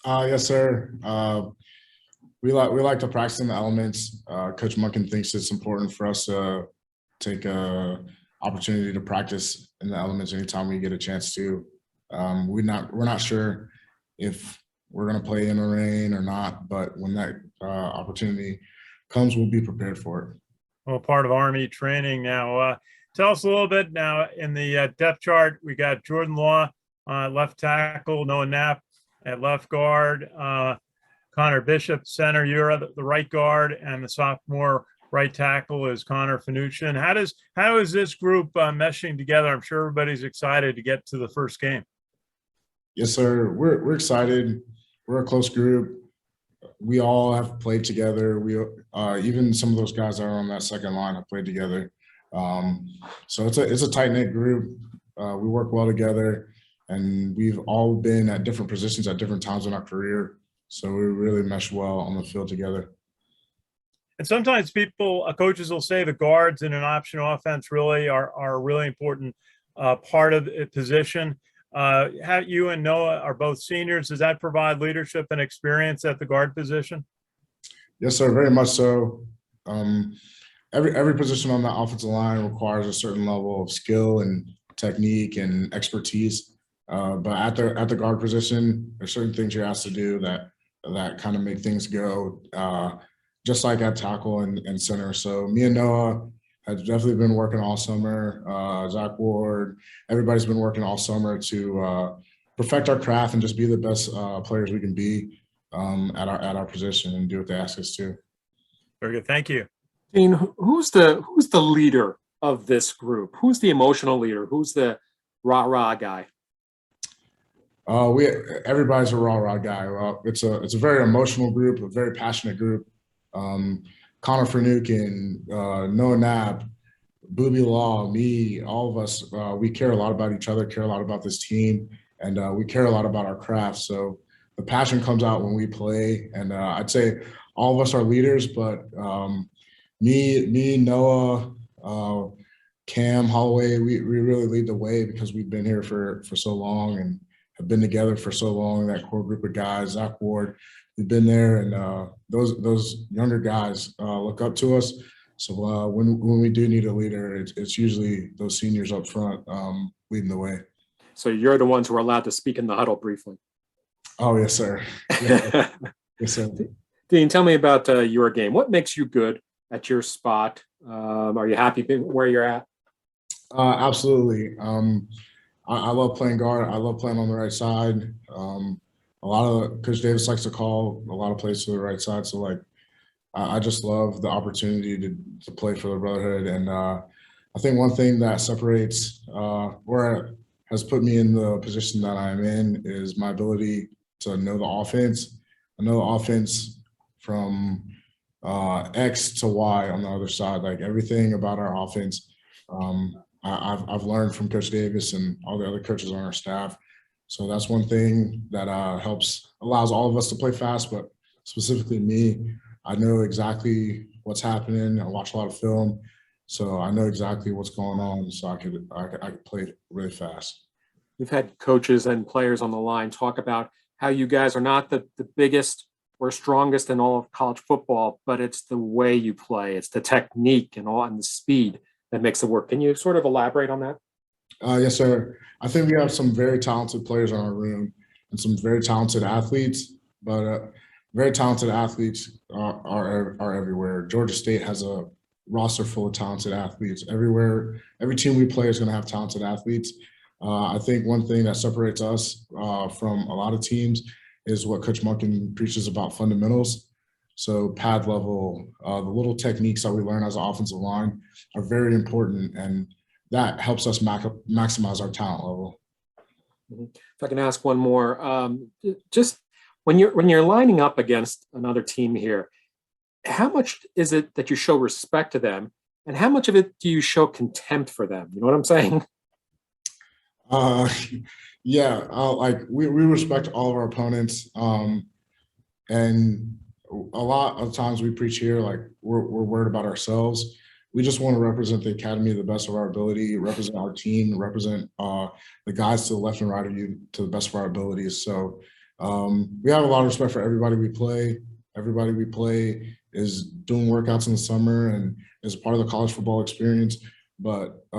Yes, sir. We like to practice in the elements. Coach Munkin thinks it's important for us to take a opportunity to practice in the elements anytime we get a chance to. We're not sure if we're going to play in the rain or not, but when that opportunity comes, we'll be prepared for it. Well, part of Army training now. Tell us a little bit now in the depth chart. We got Jordan Law, left tackle, Noah Knapp at left guard, Connor Bishop center. You're the right guard, and the sophomore right tackle is Connor Finuchin. How is this group meshing together? I'm sure everybody's excited to get to the first game. Yes, sir. We're excited. We're a close group. We all have played together. We even some of those guys that are on that second line have played together. So it's a tight knit group. We work well together, and we've all been at different positions at different times in our career. So we really mesh well on the field together. And sometimes coaches will say the guards in an option offense really are a really important part of the position. How you and Noah are both seniors. Does that provide leadership and experience at the guard position? Yes, sir. Very much so. Every position on the offensive line requires a certain level of skill and technique and expertise. But at the guard position, there's certain things you're asked to do that kind of make things go, just like at tackle and center. So me and Noah have definitely been working all summer. Zach Ward, everybody's been working all summer to perfect our craft and just be the best players we can be at our position and do what they ask us to. Very good. Thank you. Dean, who's the leader of this group? Who's the emotional leader? Who's the rah-rah guy? Everybody's a rah-rah guy. It's a very emotional group, a very passionate group. Connor Finuchin, Noah Knapp, Booby Law, me, all of us, we care a lot about each other, care a lot about this team, and we care a lot about our craft. So the passion comes out when we play, and I'd say all of us are leaders, but me, Noah, Cam, Holloway, we really lead the way because we've been here for so long and have been together for so long. That core group of guys, Zach Ward, we've been there, and those younger guys look up to us. So when we do need a leader, it's usually those seniors up front leading the way. So you're the ones who are allowed to speak in the huddle briefly. Oh, yes, sir. Yeah. Yes, sir. Dean, tell me about your game. What makes you good at your spot? Are you happy where you're at? Absolutely. I love playing guard. I love playing on the right side. A lot of Coach Davis likes to call a lot of plays to the right side. So I just love the opportunity to play for the Brotherhood. And I think one thing that separates or has put me in the position that I'm in is my ability to know the offense. I know the offense from X to Y on the other side, like everything about our offense. I've learned from Coach Davis and all the other coaches on our staff. So that's one thing that allows all of us to play fast, but specifically me, I know exactly what's happening. I watch a lot of film, so I know exactly what's going on, so I could play really fast. You've had coaches and players on the line talk about how you guys are not the biggest or strongest in all of college football, but it's the way you play, it's the technique and the speed that makes it work. Can you sort of elaborate on that? Yes, sir. I think we have some very talented players in our room and some very talented athletes, but very talented athletes are everywhere. Georgia State has a roster full of talented athletes. Everywhere, every team we play is going to have talented athletes. I think one thing that separates us from a lot of teams is what Coach Munkin preaches about fundamentals. So pad level, the little techniques that we learn as an offensive line are very important, and that helps us maximize our talent level. If I can ask one more, just when you're lining up against another team here, how much is it that you show respect to them, and how much of it do you show contempt for them? You know what I'm saying? Yeah, like we respect all of our opponents, and a lot of times we preach here like we're worried about ourselves. We just want to represent the academy to the best of our ability, represent our team, represent the guys to the left and right of you to the best of our abilities. So We have a lot of respect for everybody we play. Everybody we play is doing workouts in the summer and is part of the college football experience. But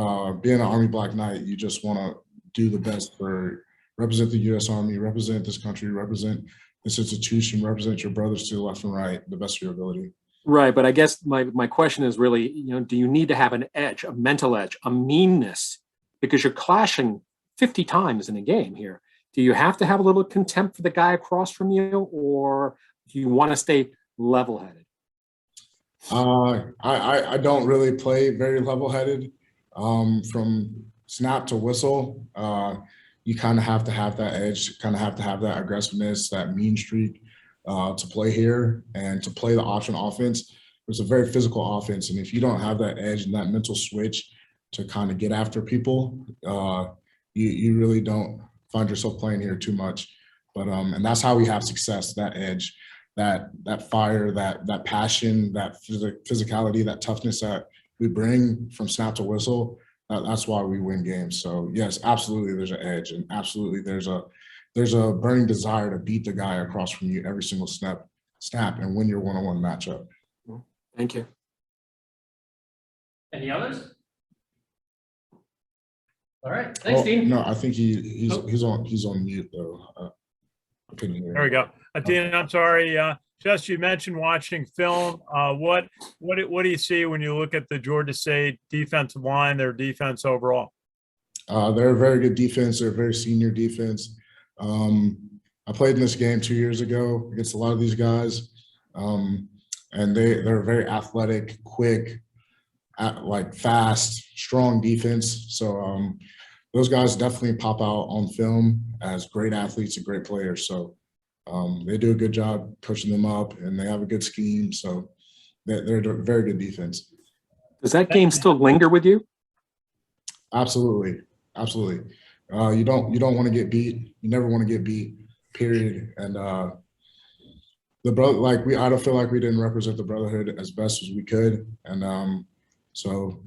being an Army Black Knight, you just want to do the best for represent the U.S. Army, represent this country, represent this institution, represent your brothers to the left and right, the best of your ability. Right, but I guess my question is really, do you need to have an edge, a mental edge, a meanness, because you're clashing 50 times in a game here? Do you have to have a little contempt for the guy across from you, or do you want to stay level-headed? I don't really play very level-headed. From snap to whistle, you kind of have to have that edge, kind of have to have that aggressiveness, that mean streak to play here and to play the option offense. It's a very physical offense, and if you don't have that edge and that mental switch to kind of get after people, you really don't find yourself playing here too much. But and that's how we have success, that edge, that fire, that passion, that physicality, that toughness that we bring from snap to whistle. That's why we win games. So yes, absolutely there's an edge, and absolutely there's a burning desire to beat the guy across from you every single snap and win your one-on-one matchup. Thank you. Any others? All right, thanks, Dean. No, I think he's on mute though. I couldn't hear him. There we go. Dean, I'm sorry. Jess, you mentioned watching film. What do you see when you look at the Georgia State defensive line, their defense overall? They're a very good defense. They're a very senior defense. I played in this game 2 years ago against a lot of these guys, and they're very athletic, quick, like fast, strong defense. So those guys definitely pop out on film as great athletes and great players. So they do a good job pushing them up, and they have a good scheme. So they're a very good defense. Does that game still linger with you? Absolutely, absolutely. You don't want to get beat. You never want to get beat. Period. And I don't feel like we didn't represent the brotherhood as best as we could. And so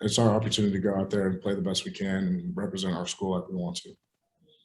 it's our opportunity to go out there and play the best we can and represent our school like we want to.